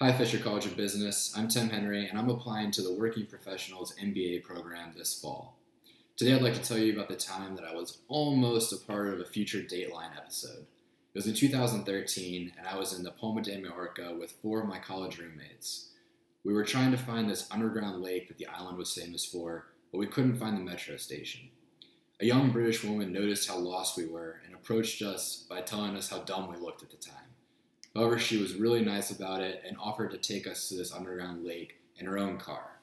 Hi, Fisher College of Business. I'm Tim Henry, and I'm applying to the Working Professionals MBA program this fall. Today, I'd like to tell you about the time that I was almost a part of a future Dateline episode. It was in 2013, and I was in the Palma de Mallorca with four of my college roommates. We were trying to find this underground lake that the island was famous for, but we couldn't find the metro station. A young British woman noticed how lost we were and approached us by telling us how dumb we looked at the time. However, she was really nice about it and offered to take us to this underground lake in her own car.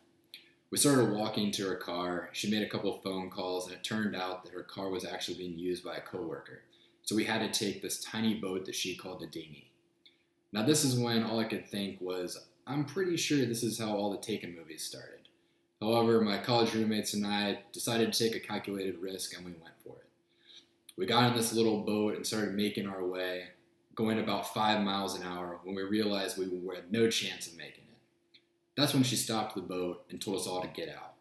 We started walking to her car. She made a couple of phone calls, and it turned out that her car was actually being used by a coworker. So we had to take this tiny boat that she called a dinghy. Now, this is when all I could think was, I'm pretty sure this is how all the Taken movies started. However, my college roommates and I decided to take a calculated risk, and we went for it. We got in this little boat and started making our way, going about 5 miles an hour when we realized we had no chance of making it. That's when she stopped the boat and told us all to get out.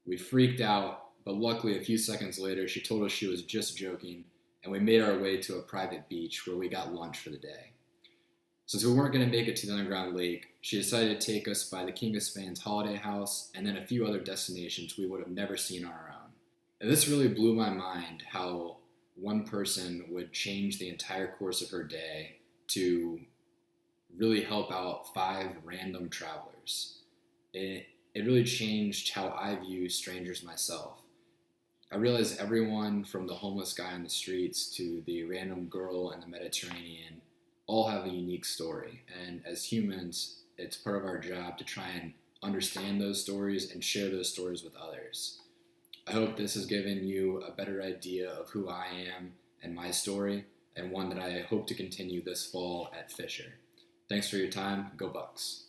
We freaked out, but luckily a few seconds later she told us she was just joking, and we made our way to a private beach where we got lunch for the day. Since we weren't going to make it to the underground lake, she decided to take us by the King of Spain's holiday house and then a few other destinations we would have never seen on our own. And this really blew my mind, how one person would change the entire course of her day to really help out 5 random travelers. It really changed how I view strangers myself. I realized everyone from the homeless guy on the streets to the random girl in the Mediterranean all have a unique story. And as humans, it's part of our job to try and understand those stories and share those stories with others. I hope this has given you a better idea of who I am and my story, and one that I hope to continue this fall at Fisher. Thanks for your time. Go Bucks.